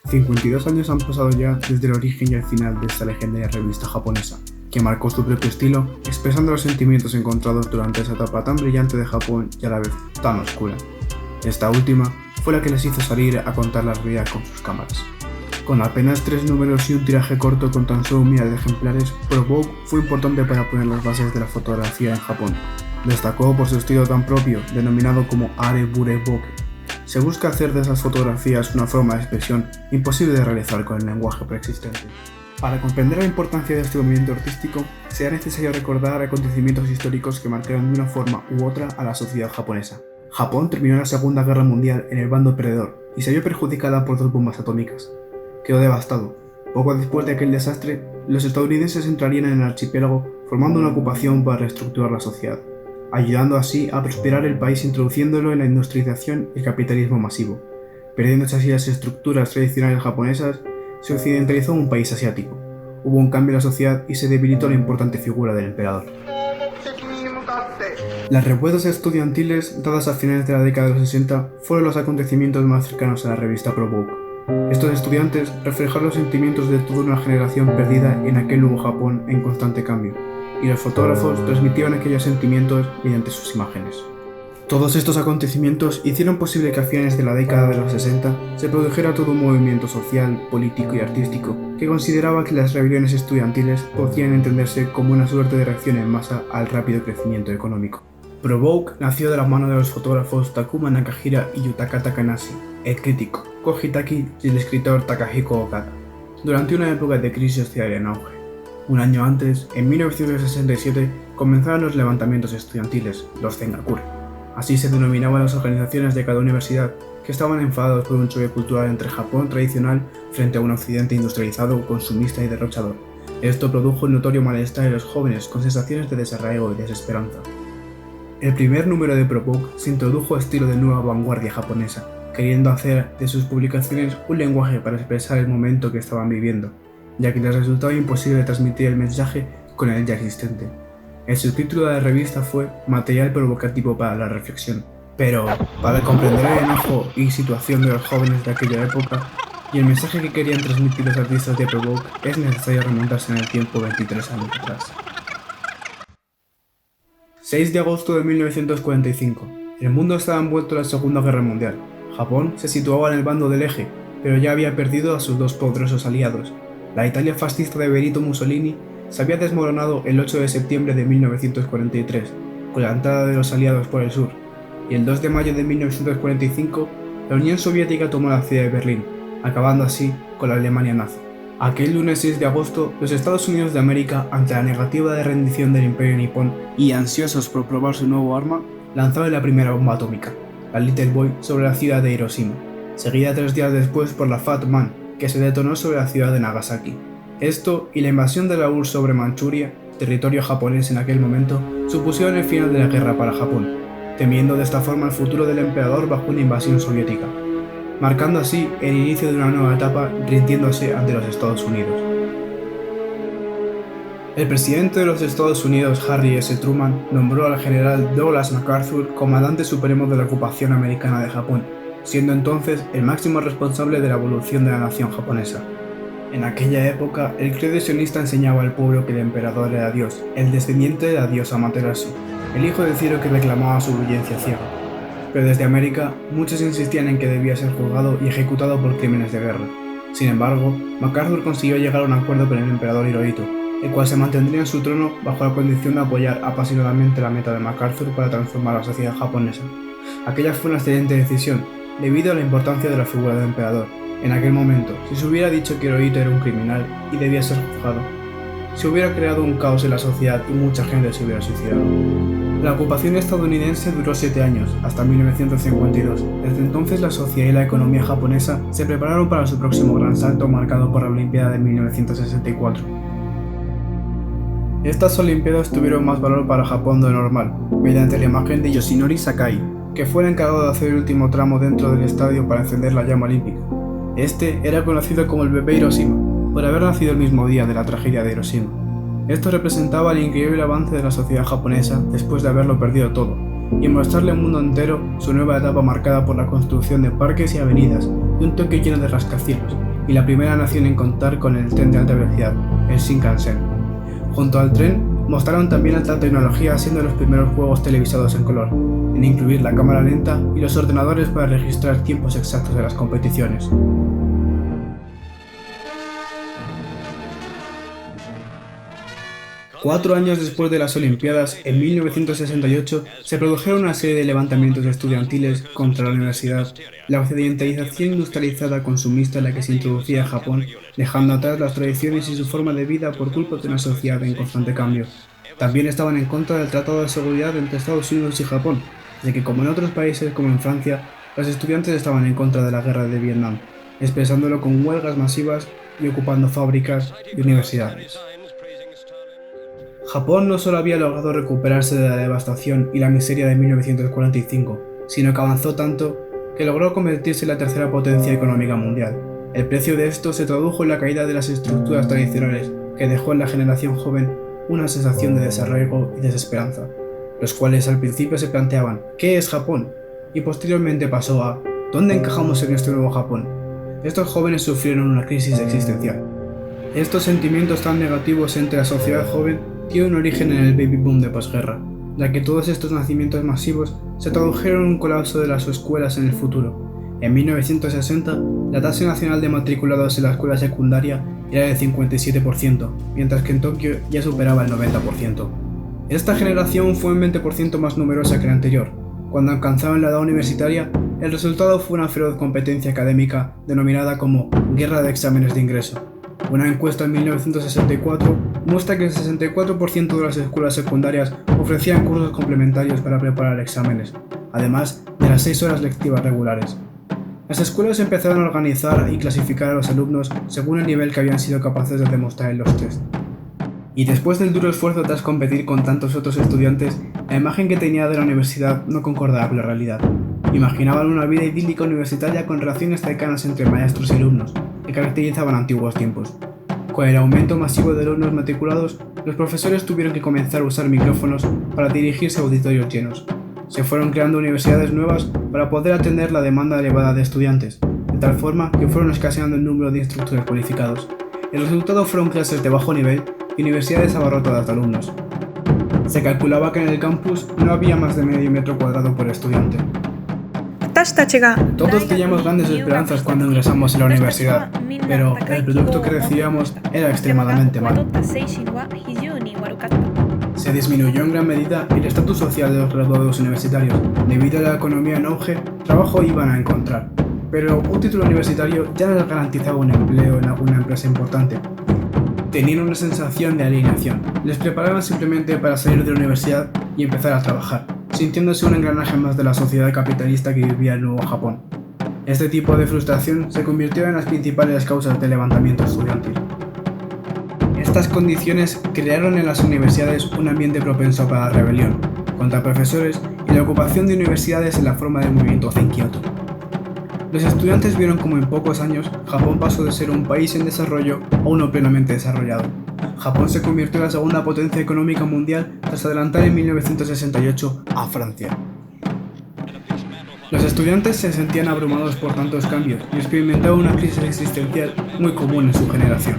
52 años han pasado ya desde el origen y el final de esta legendaria revista japonesa, que marcó su propio estilo, expresando los sentimientos encontrados durante esa etapa tan brillante de Japón y a la vez tan oscura. Esta última fue la que les hizo salir a contar la realidad con sus cámaras. Con apenas 3 números y un tiraje corto con tan solo 1000 ejemplares, Pro Vogue fue importante para poner las bases de la fotografía en Japón. Destacó por su estilo tan propio, denominado como Are Bure Boke. Se busca hacer de esas fotografías una forma de expresión imposible de realizar con el lenguaje preexistente. Para comprender la importancia de este movimiento artístico, será necesario recordar acontecimientos históricos que marcaron de una forma u otra a la sociedad japonesa. Japón terminó la Segunda Guerra Mundial en el bando perdedor y se vio perjudicada por 2 bombas atómicas. Quedó devastado. Poco después de aquel desastre, los estadounidenses entrarían en el archipiélago formando una ocupación para reestructurar la sociedad, ayudando así a prosperar el país introduciéndolo en la industrialización y el capitalismo masivo. Perdiéndose así las estructuras tradicionales japonesas, se occidentalizó un país asiático. Hubo un cambio en la sociedad y se debilitó la importante figura del emperador. Las revueltas estudiantiles, dadas a finales de la década de los 60, fueron los acontecimientos más cercanos a la revista Pro Vogue. Estos estudiantes reflejaron los sentimientos de toda una generación perdida en aquel nuevo Japón en constante cambio, y los fotógrafos transmitieron aquellos sentimientos mediante sus imágenes. Todos estos acontecimientos hicieron posible que a finales de la década de los 60 se produjera todo un movimiento social, político y artístico que consideraba que las rebeliones estudiantiles podían entenderse como una suerte de reacción en masa al rápido crecimiento económico. Pro Vogue nació de la mano de los fotógrafos Takuma Nakahira y Yutaka Takanashi, el crítico Koji Taki y el escritor Takahiko Okada, durante una época de crisis social en auge. Un año antes, en 1967, comenzaron los levantamientos estudiantiles, los Zengakure. Así se denominaban las organizaciones de cada universidad que estaban enfadados por un choque cultural entre Japón tradicional frente a un occidente industrializado, consumista y derrochador. Esto produjo un notorio malestar en los jóvenes con sensaciones de desarraigo y desesperanza. El primer número de Pro Vogue se introdujo a estilo de nueva vanguardia japonesa, queriendo hacer de sus publicaciones un lenguaje para expresar el momento que estaban viviendo, ya que les resultaba imposible transmitir el mensaje con el ya existente. El subtítulo de la revista fue Material provocativo para la reflexión, pero para comprender el enojo y situación de los jóvenes de aquella época y el mensaje que querían transmitir los artistas de Pro Vogue es necesario remontarse en el tiempo 23 años atrás. 6 de agosto de 1945. El mundo estaba envuelto en la Segunda Guerra Mundial. Japón se situaba en el bando del eje, pero ya había perdido a sus 2 poderosos aliados. La Italia fascista de Benito Mussolini se había desmoronado el 8 de septiembre de 1943, con la entrada de los aliados por el sur, y el 2 de mayo de 1945, la Unión Soviética tomó la ciudad de Berlín, acabando así con la Alemania nazi. Aquel lunes 6 de agosto, los Estados Unidos de América, ante la negativa de rendición del Imperio nipón y ansiosos por probar su nuevo arma, lanzaron la primera bomba atómica, la Little Boy, sobre la ciudad de Hiroshima, seguida 3 días después por la Fat Man, que se detonó sobre la ciudad de Nagasaki. Esto y la invasión de la URSS sobre Manchuria, territorio japonés en aquel momento, supusieron el final de la guerra para Japón, temiendo de esta forma el futuro del emperador bajo una invasión soviética, marcando así el inicio de una nueva etapa rindiéndose ante los Estados Unidos. El presidente de los Estados Unidos, Harry S. Truman, nombró al general Douglas MacArthur comandante supremo de la ocupación americana de Japón, siendo entonces el máximo responsable de la evolución de la nación japonesa. En aquella época, el credo sionista enseñaba al pueblo que el emperador era Dios, el descendiente de la diosa Amaterasu, el hijo del cielo que reclamaba su obediencia ciega. Pero desde América, muchos insistían en que debía ser juzgado y ejecutado por crímenes de guerra. Sin embargo, MacArthur consiguió llegar a un acuerdo con el emperador Hirohito, el cual se mantendría en su trono bajo la condición de apoyar apasionadamente la meta de MacArthur para transformar la sociedad japonesa. Aquella fue una excelente decisión, debido a la importancia de la figura del emperador. En aquel momento, si se hubiera dicho que Hirohito era un criminal y debía ser juzgado, se hubiera creado un caos en la sociedad y mucha gente se hubiera suicidado. La ocupación estadounidense duró 7 años, hasta 1952. Desde entonces la sociedad y la economía japonesa se prepararon para su próximo gran salto marcado por la Olimpiada de 1964. Estas Olimpiadas tuvieron más valor para Japón de lo normal, mediante la imagen de Yoshinori Sakai, que fue el encargado de hacer el último tramo dentro del estadio para encender la llama olímpica. Este era conocido como el bebé Hiroshima, por haber nacido el mismo día de la tragedia de Hiroshima. Esto representaba el increíble avance de la sociedad japonesa después de haberlo perdido todo, y mostrarle al mundo entero su nueva etapa marcada por la construcción de parques y avenidas y un Tokio lleno de rascacielos, y la primera nación en contar con el tren de alta velocidad, el Shinkansen. Junto al tren, mostraron también alta tecnología, siendo los primeros juegos televisados en color, en incluir la cámara lenta y los ordenadores para registrar tiempos exactos de las competiciones. Cuatro años después de las Olimpiadas, en 1968, se produjeron una serie de levantamientos estudiantiles contra la universidad, la occidentalización industrializada consumista en la que se introducía Japón, dejando atrás las tradiciones y su forma de vida por culpa de una sociedad en constante cambio. También estaban en contra del Tratado de Seguridad entre Estados Unidos y Japón, de que como en otros países como en Francia, los estudiantes estaban en contra de la guerra de Vietnam, expresándolo con huelgas masivas y ocupando fábricas y universidades. Japón no solo había logrado recuperarse de la devastación y la miseria de 1945, sino que avanzó tanto que logró convertirse en la tercera potencia económica mundial. El precio de esto se tradujo en la caída de las estructuras tradicionales, que dejó en la generación joven una sensación de desarraigo y desesperanza, los cuales al principio se planteaban ¿qué es Japón? Y posteriormente pasó a ¿dónde encajamos en este nuevo Japón? Estos jóvenes sufrieron una crisis existencial. Estos sentimientos tan negativos entre la sociedad joven tiene un origen en el baby boom de posguerra, ya que todos estos nacimientos masivos se tradujeron en un colapso de las escuelas en el futuro. En 1960, la tasa nacional de matriculados en la escuela secundaria era del 57%, mientras que en Tokio ya superaba el 90%. Esta generación fue un 20% más numerosa que la anterior. Cuando alcanzaron la edad universitaria, el resultado fue una feroz competencia académica denominada como Guerra de Exámenes de Ingreso. Una encuesta en 1964 muestra que el 64% de las escuelas secundarias ofrecían cursos complementarios para preparar exámenes, además de las 6 horas lectivas regulares. Las escuelas empezaron a organizar y clasificar a los alumnos según el nivel que habían sido capaces de demostrar en los test. Y después del duro esfuerzo tras competir con tantos otros estudiantes, la imagen que tenía de la universidad no concordaba con la realidad. Imaginaban una vida idílica universitaria con relaciones cercanas entre maestros y alumnos, que caracterizaban antiguos tiempos. Con el aumento masivo de alumnos matriculados, los profesores tuvieron que comenzar a usar micrófonos para dirigirse a auditorios llenos. Se fueron creando universidades nuevas para poder atender la demanda elevada de estudiantes, de tal forma que fueron escaseando el número de instructores cualificados. El resultado fueron clases de bajo nivel y universidades abarrotadas de alumnos. Se calculaba que en el campus no había más de medio metro cuadrado por estudiante. Todos teníamos grandes esperanzas cuando ingresamos en la universidad, pero el producto que recibíamos era extremadamente malo. Se disminuyó en gran medida el estatus social de los graduados universitarios. Debido a la economía en auge, trabajo iban a encontrar, pero un título universitario ya no les garantizaba un empleo en alguna empresa importante. Tenían una sensación de alienación. Les preparaban simplemente para salir de la universidad y empezar a trabajar, sintiéndose un engranaje más de la sociedad capitalista que vivía el nuevo Japón. Este tipo de frustración se convirtió en las principales causas del levantamiento estudiantil. Estas condiciones crearon en las universidades un ambiente propenso para la rebelión contra profesores y la ocupación de universidades en la forma de movimientos en Kioto. Los estudiantes vieron como en pocos años Japón pasó de ser un país en desarrollo a uno plenamente desarrollado. Japón se convirtió en la segunda potencia económica mundial tras adelantar en 1968 a Francia. Los estudiantes se sentían abrumados por tantos cambios y experimentaban una crisis existencial muy común en su generación.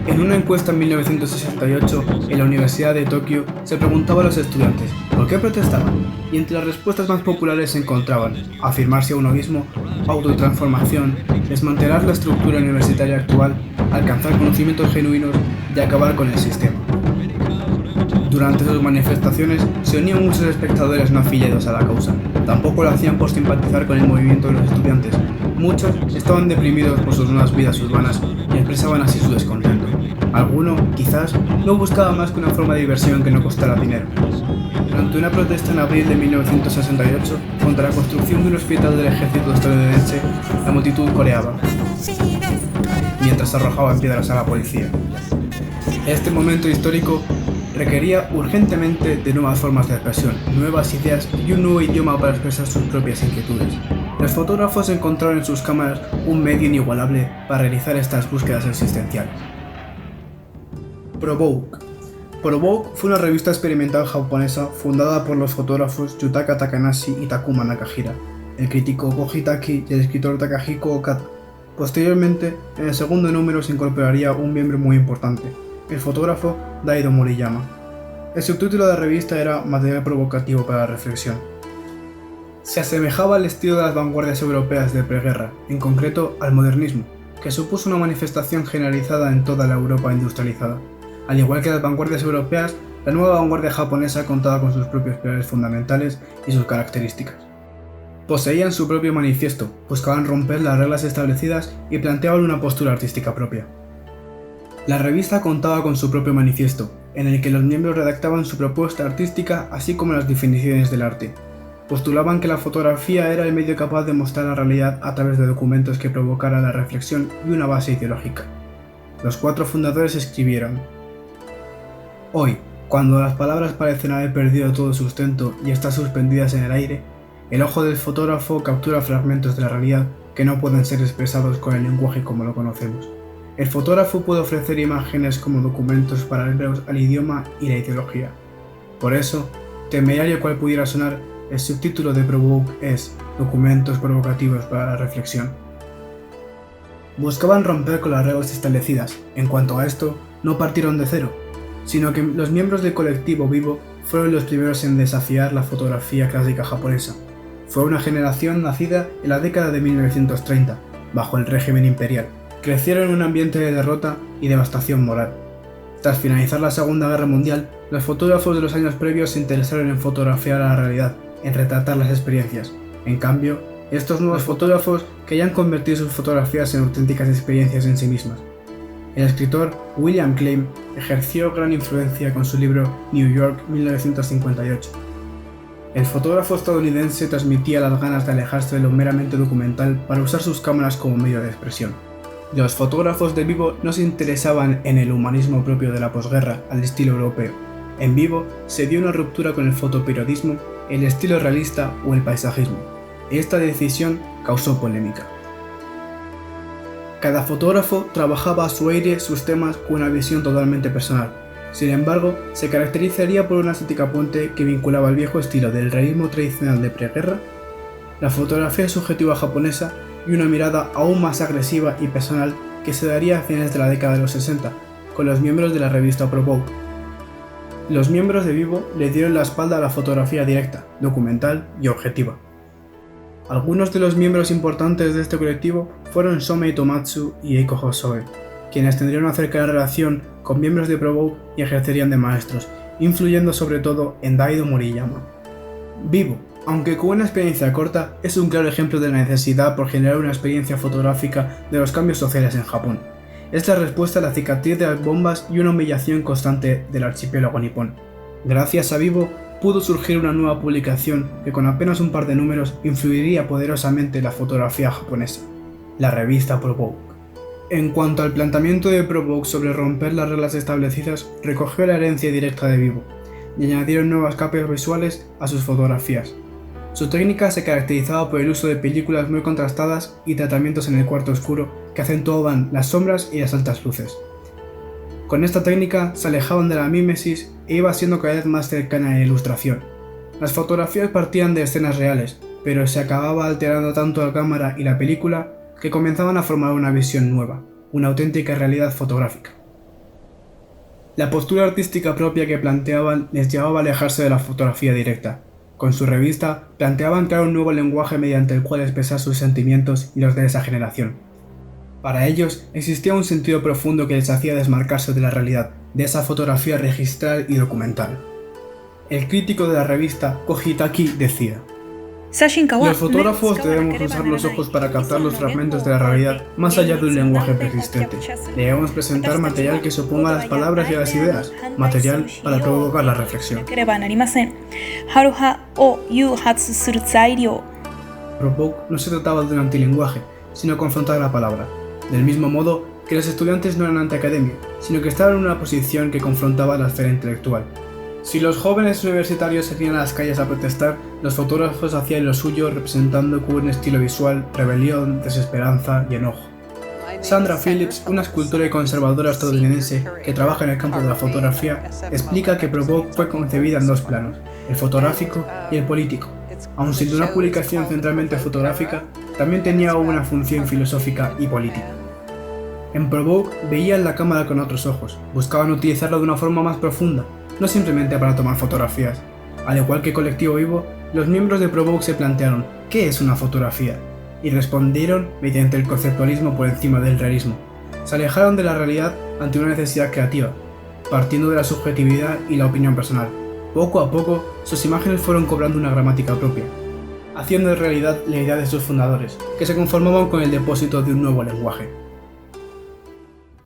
En una encuesta en 1968, en la Universidad de Tokio, se preguntaba a los estudiantes ¿por qué protestaban? Y entre las respuestas más populares se encontraban afirmarse a uno mismo, autotransformación, desmantelar la estructura universitaria actual, alcanzar conocimientos genuinos y acabar con el sistema. Durante sus manifestaciones se unían muchos espectadores no afiliados a la causa. Tampoco lo hacían por simpatizar con el movimiento de los estudiantes. Muchos estaban deprimidos por sus nuevas vidas urbanas y expresaban así su descontento. Alguno, quizás, no buscaba más que una forma de diversión que no costara dinero. Durante una protesta en abril de 1968 contra la construcción de un hospital del ejército estadounidense, la multitud coreaba, mientras arrojaban piedras a la policía. Este momento histórico requería urgentemente de nuevas formas de expresión, nuevas ideas y un nuevo idioma para expresar sus propias inquietudes. Los fotógrafos encontraron en sus cámaras un medio inigualable para realizar estas búsquedas existenciales. Provoke. Provoke fue una revista experimental japonesa fundada por los fotógrafos Yutaka Takanashi y Takuma Nakahira, el crítico Koji Taki y el escritor Takahiko Okada. Posteriormente, en el segundo número se incorporaría un miembro muy importante, el fotógrafo Daido Moriyama. El subtítulo de la revista era Material provocativo para la reflexión. Se asemejaba al estilo de las vanguardias europeas de preguerra, en concreto al modernismo, que supuso una manifestación generalizada en toda la Europa industrializada. Al igual que las vanguardias europeas, la nueva vanguardia japonesa contaba con sus propios pilares fundamentales y sus características. Poseían su propio manifiesto, buscaban romper las reglas establecidas y planteaban una postura artística propia. La revista contaba con su propio manifiesto, en el que los miembros redactaban su propuesta artística así como las definiciones del arte. Postulaban que la fotografía era el medio capaz de mostrar la realidad a través de documentos que provocaran la reflexión y una base ideológica. Los 4 fundadores escribieron: Hoy, cuando las palabras parecen haber perdido todo sustento y están suspendidas en el aire, el ojo del fotógrafo captura fragmentos de la realidad que no pueden ser expresados con el lenguaje como lo conocemos. El fotógrafo puede ofrecer imágenes como documentos paralelos al idioma y la ideología. Por eso, temerario cual pudiera sonar, el subtítulo de ProVogue es Documentos provocativos para la reflexión. Buscaban romper con las reglas establecidas. En cuanto a esto, no partieron de cero, sino que los miembros del colectivo Vivo fueron los primeros en desafiar la fotografía clásica japonesa. Fue una generación nacida en la década de 1930, bajo el régimen imperial. Crecieron en un ambiente de derrota y devastación moral. Tras finalizar la Segunda Guerra Mundial, los fotógrafos de los años previos se interesaron en fotografiar la realidad, en retratar las experiencias. En cambio, estos nuevos fotógrafos querían convertir sus fotografías en auténticas experiencias en sí mismas. El escritor William Klein ejerció gran influencia con su libro New York 1958. El fotógrafo estadounidense transmitía las ganas de alejarse de lo meramente documental para usar sus cámaras como medio de expresión. Los fotógrafos de Vivo no se interesaban en el humanismo propio de la posguerra al estilo europeo. En Vivo se dio una ruptura con el fotoperiodismo, el estilo realista o el paisajismo. Esta decisión causó polémica. Cada fotógrafo trabajaba a su aire sus temas con una visión totalmente personal. Sin embargo, se caracterizaría por una estética puente que vinculaba el viejo estilo del realismo tradicional de preguerra, la fotografía subjetiva japonesa y una mirada aún más agresiva y personal que se daría a finales de la década de los 60, con los miembros de la revista ProVogue. Los miembros de Vivo le dieron la espalda a la fotografía directa, documental y objetiva. Algunos de los miembros importantes de este colectivo fueron Somei Tomatsu y Eiko Hosoe, quienes tendrían una cercana relación con miembros de ProVogue y ejercerían de maestros, influyendo sobre todo en Daido Moriyama. Vivo, aunque con una experiencia corta, es un claro ejemplo de la necesidad por generar una experiencia fotográfica de los cambios sociales en Japón. Es la respuesta a la cicatriz de las bombas y una humillación constante del archipiélago nipón. Gracias a Vivo, pudo surgir una nueva publicación que con apenas un par de números influiría poderosamente en la fotografía japonesa, la revista ProVogue. En cuanto al planteamiento de ProVogue sobre romper las reglas establecidas, recogió la herencia directa de Vivo y añadieron nuevas capas visuales a sus fotografías. Su técnica se caracterizaba por el uso de películas muy contrastadas y tratamientos en el cuarto oscuro que acentuaban las sombras y las altas luces. Con esta técnica se alejaban de la mímesis e iba siendo cada vez más cercana a la ilustración. Las fotografías partían de escenas reales, pero se acababa alterando tanto la cámara y la película que comenzaban a formar una visión nueva, una auténtica realidad fotográfica. La postura artística propia que planteaban les llevaba a alejarse de la fotografía directa. Con su revista planteaban crear un nuevo lenguaje mediante el cual expresar sus sentimientos y los de esa generación. Para ellos existía un sentido profundo que les hacía desmarcarse de la realidad, de esa fotografía registral y documental. El crítico de la revista Koji Taki decía: los fotógrafos debemos usar los ojos para captar los fragmentos de la realidad más allá de un lenguaje persistente. Debemos presentar material que se oponga a las palabras y a las ideas, material para provocar la reflexión. ProVogue no se trataba de un antilenguaje, sino confrontar la palabra, del mismo modo que los estudiantes no eran antiacademia, sino que estaban en una posición que confrontaba la esfera intelectual. Si los jóvenes universitarios salían a las calles a protestar, los fotógrafos hacían lo suyo representando con un estilo visual rebelión, desesperanza y enojo. Sandra Phillips, una escultora y conservadora estadounidense que trabaja en el campo de la fotografía, explica que ProVogue fue concebida en dos planos, el fotográfico y el político. Aun siendo una publicación centralmente fotográfica, también tenía una función filosófica y política. En Provoke veían la cámara con otros ojos, buscaban utilizarla de una forma más profunda, no simplemente para tomar fotografías. Al igual que Colectivo Vivo, los miembros de Provoke se plantearon ¿qué es una fotografía? Y respondieron mediante el conceptualismo por encima del realismo. Se alejaron de la realidad ante una necesidad creativa, partiendo de la subjetividad y la opinión personal. Poco a poco, sus imágenes fueron cobrando una gramática propia, haciendo de realidad la idea de sus fundadores, que se conformaban con el depósito de un nuevo lenguaje.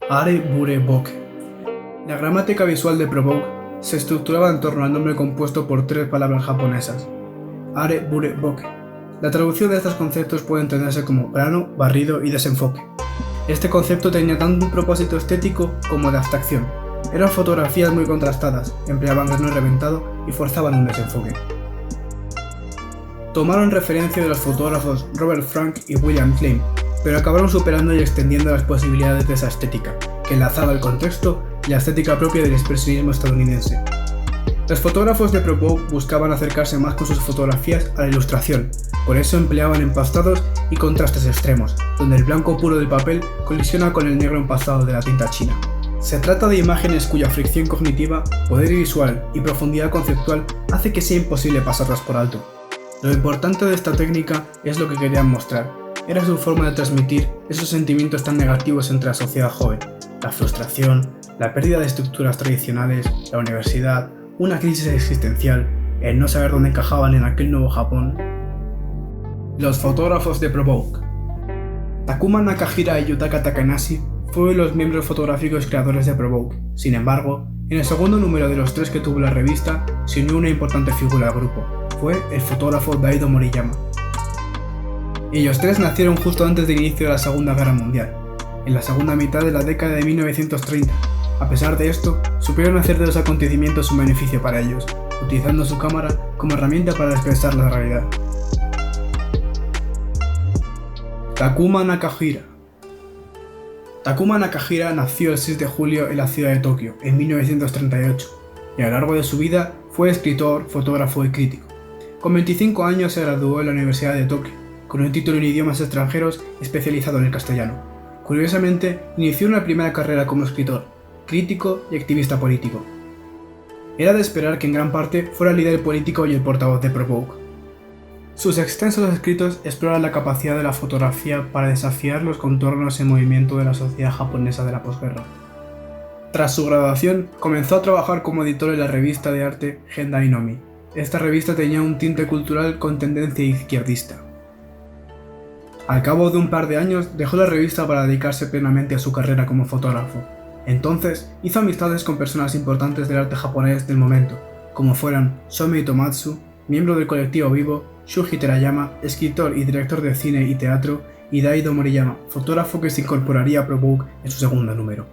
Are Bure Boke. La gramática visual de Provoke se estructuraba en torno al nombre compuesto por 3 palabras japonesas. Are Bure Boke. La traducción de estos conceptos puede entenderse como plano, barrido y desenfoque. Este concepto tenía tanto un propósito estético como de abstracción. Eran fotografías muy contrastadas, empleaban grano reventado y forzaban un desenfoque. Tomaron referencia de los fotógrafos Robert Frank y William Klein, pero acabaron superando y extendiendo las posibilidades de esa estética, que enlazaba el contexto y la estética propia del expresionismo estadounidense. Los fotógrafos de Provoke buscaban acercarse más con sus fotografías a la ilustración, por eso empleaban empastados y contrastes extremos, donde el blanco puro del papel colisiona con el negro empastado de la tinta china. Se trata de imágenes cuya fricción cognitiva, poder visual y profundidad conceptual hace que sea imposible pasarlas por alto. Lo importante de esta técnica es lo que querían mostrar. Era su forma de transmitir esos sentimientos tan negativos entre la sociedad joven: la frustración, la pérdida de estructuras tradicionales, la universidad, una crisis existencial, el no saber dónde encajaban en aquel nuevo Japón. Los fotógrafos de Provoke. Takuma Nakahira y Yutaka Takanashi fueron los miembros fotográficos creadores de Provoke. Sin embargo, en el segundo número de los 3 que tuvo la revista, se unió una importante figura al grupo. Fue el fotógrafo Daido Moriyama. Ellos 3 nacieron justo antes del inicio de la Segunda Guerra Mundial, en la segunda mitad de la década de 1930. A pesar de esto, supieron hacer de los acontecimientos un beneficio para ellos, utilizando su cámara como herramienta para expresar la realidad. Takuma Nakahira. Takuma Nakahira nació el 6 de julio en la ciudad de Tokio, en 1938, y a lo largo de su vida fue escritor, fotógrafo y crítico. Con 25 años se graduó en la Universidad de Tokio, con un título en idiomas extranjeros especializado en el castellano. Curiosamente, inició una primera carrera como escritor, crítico y activista político. Era de esperar que en gran parte fuera el líder político y el portavoz de Provoke. Sus extensos escritos exploran la capacidad de la fotografía para desafiar los contornos en movimiento de la sociedad japonesa de la posguerra. Tras su graduación, comenzó a trabajar como editor en la revista de arte Gendai no Mi. Esta revista tenía un tinte cultural con tendencia izquierdista. Al cabo de un par de años dejó la revista para dedicarse plenamente a su carrera como fotógrafo. Entonces hizo amistades con personas importantes del arte japonés del momento, como fueran Somei Tomatsu, miembro del Colectivo Vivo, Shuji Terayama, escritor y director de cine y teatro, y Daido Moriyama, fotógrafo que se incorporaría a Provoke en su segundo número.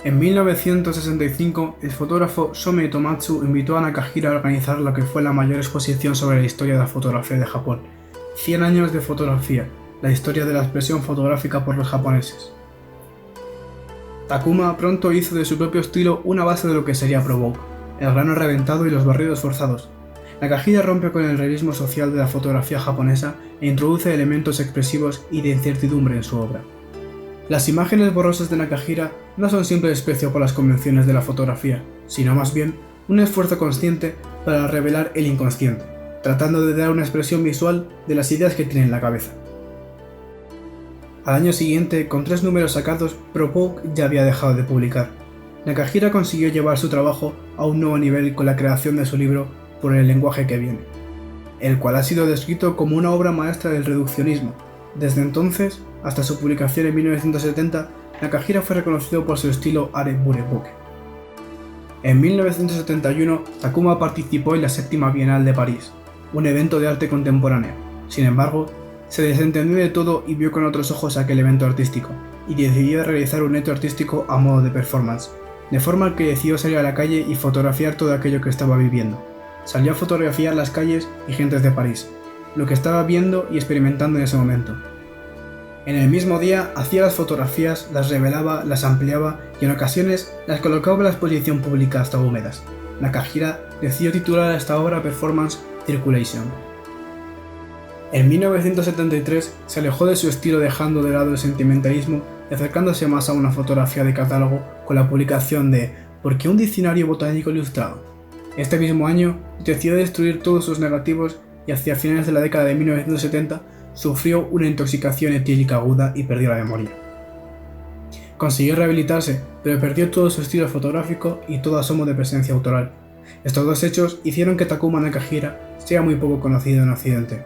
En 1965, el fotógrafo Somei Tomatsu invitó a Nakahira a organizar lo que fue la mayor exposición sobre la historia de la fotografía de Japón, 100 años de fotografía, la historia de la expresión fotográfica por los japoneses. Takuma pronto hizo de su propio estilo una base de lo que sería Provoke, el grano reventado y los barridos forzados. Nakahira rompe con el realismo social de la fotografía japonesa e introduce elementos expresivos y de incertidumbre en su obra. Las imágenes borrosas de Nakahira no son simple desprecio por las convenciones de la fotografía, sino más bien un esfuerzo consciente para revelar el inconsciente, tratando de dar una expresión visual de las ideas que tiene en la cabeza. Al año siguiente, con 3 números sacados, Provoke ya había dejado de publicar. Nakahira consiguió llevar su trabajo a un nuevo nivel con la creación de su libro Por el lenguaje que viene, el cual ha sido descrito como una obra maestra del reduccionismo. Desde entonces, hasta su publicación en 1970, Nakahira fue reconocido por su estilo Are Bure Boke. En 1971, Takuma participó en la 7ª Bienal de París, un evento de arte contemporáneo. Sin embargo, se desentendió de todo y vio con otros ojos aquel evento artístico, y decidió realizar un hecho artístico a modo de performance, de forma que decidió salir a la calle y fotografiar todo aquello que estaba viviendo. Salió a fotografiar las calles y gentes de París, lo que estaba viendo y experimentando en ese momento. En el mismo día hacía las fotografías, las revelaba, las ampliaba y en ocasiones las colocaba en la exposición pública hasta húmedas. Nakahira decidió titular a esta obra Performance Circulation. En 1973 se alejó de su estilo dejando de lado el sentimentalismo y acercándose más a una fotografía de catálogo con la publicación de ¿Por qué un diccionario botánico ilustrado? Este mismo año decidió destruir todos sus negativos y hacia finales de la década de 1970 sufrió una intoxicación etílica aguda y perdió la memoria. Consiguió rehabilitarse, pero perdió todo su estilo fotográfico y todo asomo de presencia autoral. Estos dos hechos hicieron que Takuma Nakahira sea muy poco conocido en Occidente.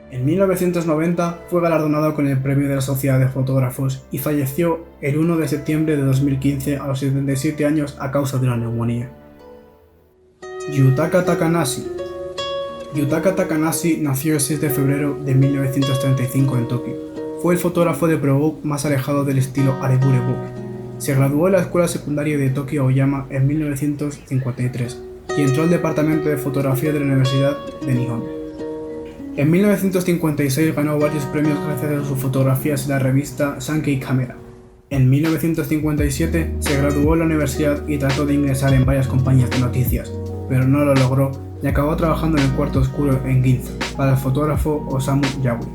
En 1990 fue galardonado con el premio de la Sociedad de Fotógrafos y falleció el 1 de septiembre de 2015 a los 77 años a causa de una neumonía. Yutaka Takanashi. Yutaka Takanashi nació el 6 de febrero de 1935 en Tokio. Fue el fotógrafo de Provoke más alejado del estilo Arebure Book. Se graduó en la Escuela Secundaria de Tokio Aoyama en 1953 y entró al departamento de fotografía de la Universidad de Nihon. En 1956 ganó varios premios gracias a sus fotografías en la revista Sankei Camera. En 1957 se graduó en la universidad y trató de ingresar en varias compañías de noticias, pero no lo logró y acabó trabajando en el cuarto oscuro en Ginza para el fotógrafo Osamu Yaoi.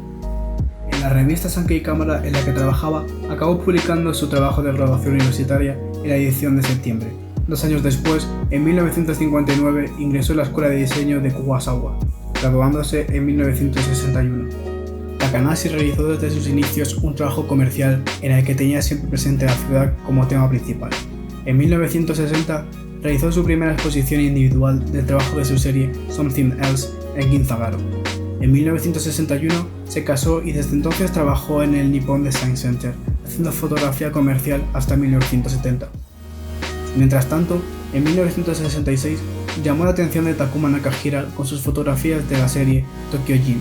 En la revista Sankei Camera en la que trabajaba, acabó publicando su trabajo de graduación universitaria en la edición de septiembre. 2 años después, en 1959, ingresó en la Escuela de Diseño de Kuwasawa, graduándose en 1961. Takanashi realizó desde sus inicios un trabajo comercial en el que tenía siempre presente la ciudad como tema principal. En 1960 realizó su primera exposición individual del trabajo de su serie Something Else en Ginza-garo. En 1961 se casó y desde entonces trabajó en el Nippon Design Center, haciendo fotografía comercial hasta 1970. Mientras tanto, en 1966 llamó la atención de Takuma Nakahira con sus fotografías de la serie Tokyo Gym.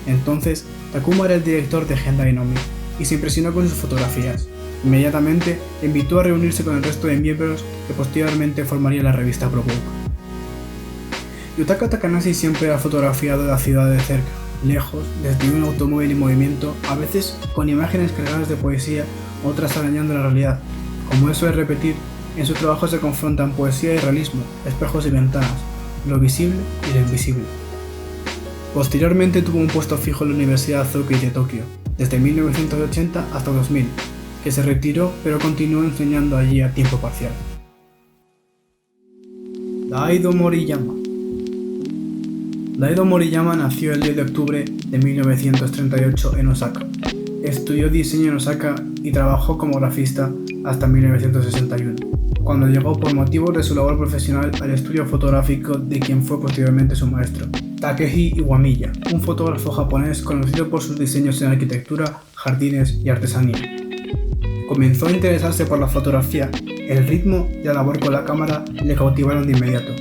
Entonces, Takuma era el director de Gendai no Mi y se impresionó con sus fotografías. Inmediatamente invitó a reunirse con el resto de miembros que posteriormente formarían la revista Provoke. Yutaka Takanashi siempre ha fotografiado la ciudad de cerca, lejos, desde un automóvil en movimiento, a veces con imágenes cargadas de poesía, otras arañando la realidad. Como eso es repetir, en su trabajo se confrontan poesía y realismo, espejos y ventanas, lo visible y lo invisible. Posteriormente tuvo un puesto fijo en la Universidad Azuki de Tokio, desde 1980 hasta 2000, que se retiró pero continuó enseñando allí a tiempo parcial. Daido Moriyama. Daido Moriyama nació el 10 de octubre de 1938 en Osaka. Estudió diseño en Osaka y trabajó como grafista hasta 1961, cuando llegó por motivos de su labor profesional al estudio fotográfico de quien fue posteriormente su maestro, Takeshi Iwamiya, un fotógrafo japonés conocido por sus diseños en arquitectura, jardines y artesanía. Comenzó a interesarse por la fotografía. El ritmo y la labor con la cámara le cautivaron de inmediato.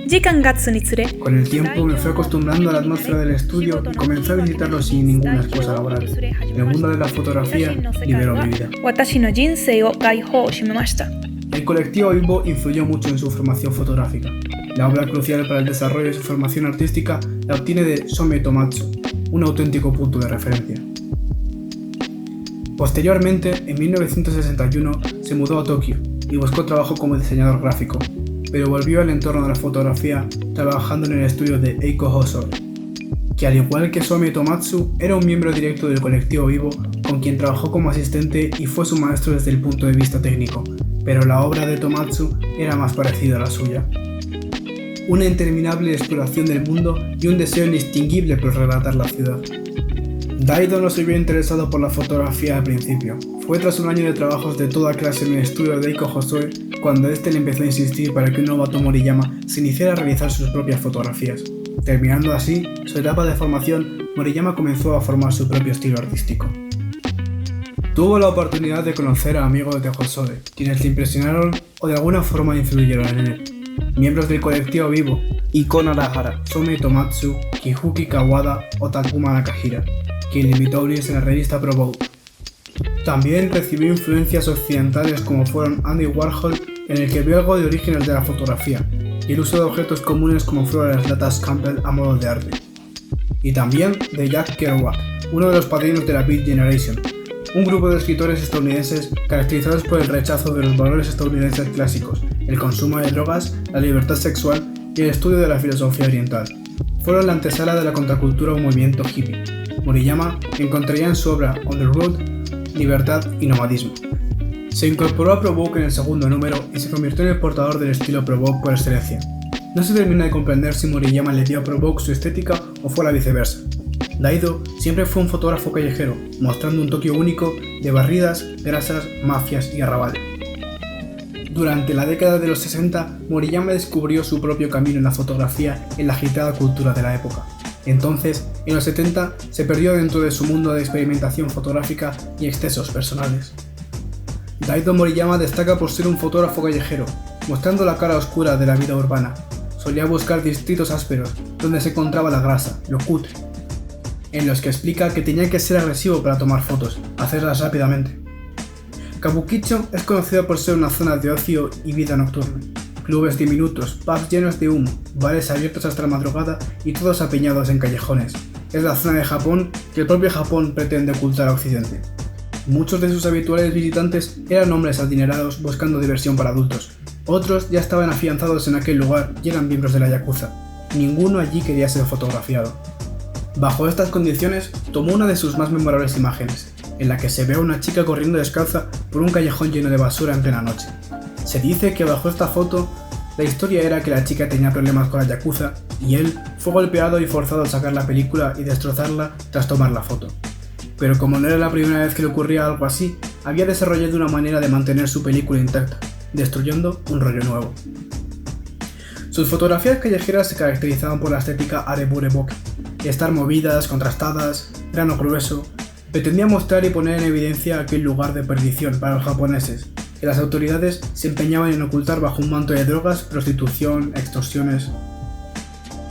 Con el tiempo me fui acostumbrando a la atmósfera del estudio y comencé a visitarlo sin ninguna excusa laboral. El mundo de la fotografía liberó mi vida. El colectivo Ibo influyó mucho en su formación fotográfica. La obra crucial para el desarrollo de su formación artística la obtiene de Some Tomatsu, un auténtico punto de referencia. Posteriormente, en 1961, se mudó a Tokio y buscó trabajo como diseñador gráfico, pero volvió al entorno de la fotografía trabajando en el estudio de Eiko Hosoe, que al igual que Some Tomatsu, era un miembro directo del colectivo Ibo con quien trabajó como asistente y fue su maestro desde el punto de vista técnico, pero la obra de Tomatsu era más parecida a la suya. Una interminable exploración del mundo y un deseo inextinguible por relatar la ciudad. Daido no se vio interesado por la fotografía al principio. Fue tras un año de trabajos de toda clase en el estudio de Eiko Hosoe cuando este le empezó a insistir para que un novato Moriyama se iniciara a realizar sus propias fotografías. Terminando así su etapa de formación, Moriyama comenzó a formar su propio estilo artístico. Tuvo la oportunidad de conocer a amigos de Hosoe, quienes le impresionaron o de alguna forma influyeron en él. Miembros del colectivo Ibo, Iko Narahara, Some Tomatsu, Kifuki Kawada o Takuma Nakahira, quien le invitó a unirse a la revista Provoke. También recibió influencias occidentales como fueron Andy Warhol, en el que vio algo de orígenes de la fotografía, y el uso de objetos comunes como fueron las latas Campbell a modo de arte. Y también de Jack Kerouac, uno de los padrinos de la Beat Generation, un grupo de escritores estadounidenses caracterizados por el rechazo de los valores estadounidenses clásicos, el consumo de drogas, la libertad sexual y el estudio de la filosofía oriental. Fueron la antesala de la contracultura o movimiento hippie. Moriyama encontraría en su obra On the Road libertad y nomadismo. Se incorporó a Provoke en el segundo número y se convirtió en el portador del estilo Provoke por excelencia. No se termina de comprender si Moriyama le dio a Provoke su estética o fue la viceversa. Daido siempre fue un fotógrafo callejero, mostrando un Tokio único de barridas, grasas, mafias y arrabal. Durante la década de los 60, Moriyama descubrió su propio camino en la fotografía en la agitada cultura de la época. Entonces, en los 70, se perdió dentro de su mundo de experimentación fotográfica y excesos personales. Daido Moriyama destaca por ser un fotógrafo callejero, mostrando la cara oscura de la vida urbana. Solía buscar distritos ásperos, donde se encontraba la grasa, lo cutre, en los que explica que tenía que ser agresivo para tomar fotos, hacerlas rápidamente. Kabukicho es conocido por ser una zona de ocio y vida nocturna. Clubes diminutos, pubs llenos de humo, bares abiertos hasta la madrugada y todos apiñados en callejones. Es la zona de Japón que el propio Japón pretende ocultar a Occidente. Muchos de sus habituales visitantes eran hombres adinerados buscando diversión para adultos. Otros ya estaban afianzados en aquel lugar y eran miembros de la Yakuza. Ninguno allí quería ser fotografiado. Bajo estas condiciones, tomó una de sus más memorables imágenes, en la que se ve a una chica corriendo descalza por un callejón lleno de basura en plena noche. Se dice que bajo esta foto, la historia era que la chica tenía problemas con la Yakuza y él fue golpeado y forzado a sacar la película y destrozarla tras tomar la foto. Pero como no era la primera vez que le ocurría algo así, había desarrollado una manera de mantener su película intacta, destruyendo un rollo nuevo. Sus fotografías callejeras se caracterizaban por la estética Arebure Bokeh, estar movidas, contrastadas, grano grueso. Pretendía mostrar y poner en evidencia aquel lugar de perdición para los japoneses, que las autoridades se empeñaban en ocultar bajo un manto de drogas, prostitución, extorsiones.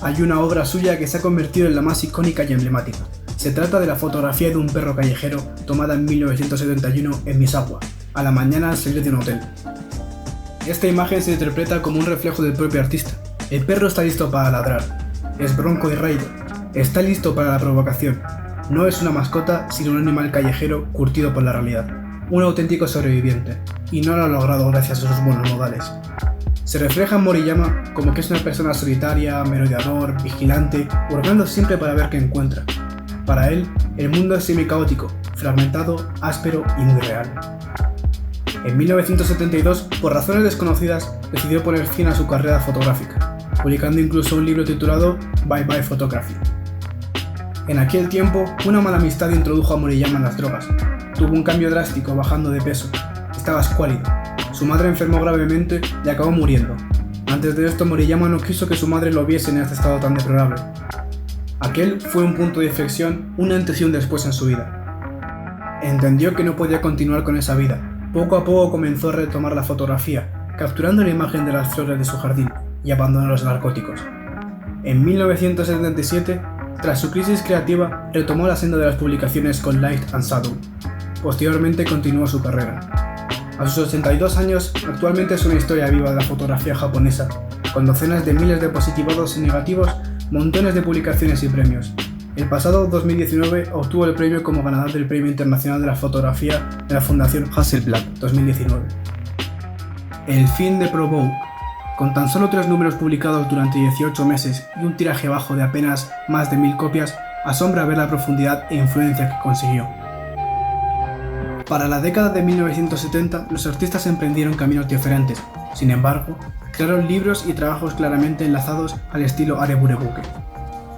Hay una obra suya que se ha convertido en la más icónica y emblemática. Se trata de la fotografía de un perro callejero tomada en 1971 en Misawa, a la mañana al salir de un hotel. Esta imagen se interpreta como un reflejo del propio artista. El perro está listo para ladrar, es bronco y raído, está listo para la provocación. No es una mascota, sino un animal callejero curtido por la realidad, un auténtico sobreviviente, y no lo ha logrado gracias a sus buenos modales. Se refleja en Moriyama como que es una persona solitaria, merodeador, vigilante, hurgando siempre para ver qué encuentra. Para él, el mundo es semi-caótico, fragmentado, áspero y muy real. En 1972, por razones desconocidas, decidió poner fin a su carrera fotográfica, publicando incluso un libro titulado Bye Bye Photography. En aquel tiempo, una mala amistad introdujo a Moriyama en las drogas. Tuvo un cambio drástico, bajando de peso. Estaba escuálido. Su madre enfermó gravemente y acabó muriendo. Antes de esto, Moriyama no quiso que su madre lo viese en este estado tan deplorable. Aquel fue un punto de inflexión, un antes y un después en su vida. Entendió que no podía continuar con esa vida. Poco a poco comenzó a retomar la fotografía, capturando la imagen de las flores de su jardín y abandonó los narcóticos. En 1977, tras su crisis creativa, retomó la senda de las publicaciones con Light and Shadow. Posteriormente continuó su carrera. A sus 82 años, actualmente es una historia viva de la fotografía japonesa, con docenas de miles de positivados y negativos, montones de publicaciones y premios. El pasado 2019 obtuvo el premio como ganador del Premio Internacional de la Fotografía de la Fundación Hasselblad 2019. El fin de Provoke. Con tan solo 3 números publicados durante 18 meses y un tiraje bajo de apenas más de 1000 copias, asombra ver la profundidad e influencia que consiguió. Para la década de 1970, los artistas emprendieron caminos diferentes. Sin embargo, crearon libros y trabajos claramente enlazados al estilo Arebure Bokeh.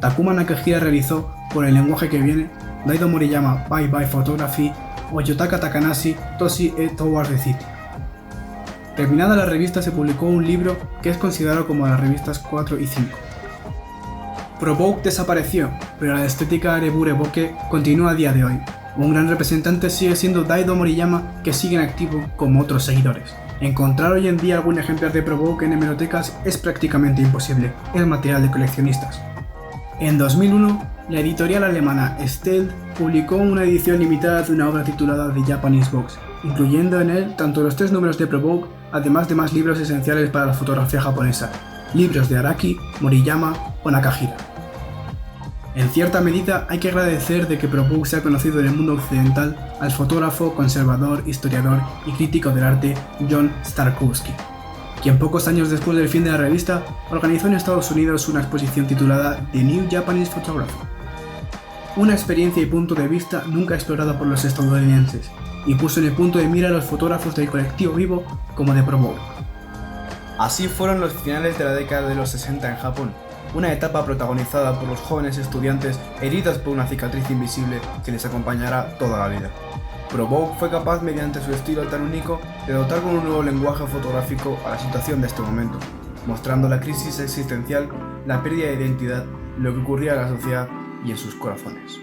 Takuma Nakahira realizó Por el lenguaje que viene, Daido Moriyama Bye Bye Photography o Yotaka Takanashi Toshi e Toward the City. Terminada la revista se publicó un libro que es considerado como las revistas 4 y 5. Provoke desapareció, pero la estética Arebure Bokeh continúa a día de hoy. Un gran representante sigue siendo Daido Moriyama, que sigue en activo como otros seguidores. Encontrar hoy en día algún ejemplar de Provoke en hemerotecas es prácticamente imposible, es material de coleccionistas. En 2001, la editorial alemana Stealth publicó una edición limitada de una obra titulada The Japanese Box, incluyendo en él tanto los 3 números de Provoke, además de más libros esenciales para la fotografía japonesa, libros de Araki, Moriyama o Nakahira. En cierta medida hay que agradecer de que Provoke sea conocido en el mundo occidental al fotógrafo, conservador, historiador y crítico del arte John Starkowski, quien pocos años después del fin de la revista organizó en Estados Unidos una exposición titulada The New Japanese Photography. una experiencia y punto de vista nunca explorada por los estadounidenses, y puso en el punto de mira a los fotógrafos del colectivo vivo como de Provoke. Así fueron los finales de la década de los 60 en Japón, una etapa protagonizada por los jóvenes estudiantes heridos por una cicatriz invisible que les acompañará toda la vida. Provoke fue capaz, mediante su estilo tan único, de dotar con un nuevo lenguaje fotográfico a la situación de este momento, mostrando la crisis existencial, la pérdida de identidad, lo que ocurría en la sociedad y en sus corazones.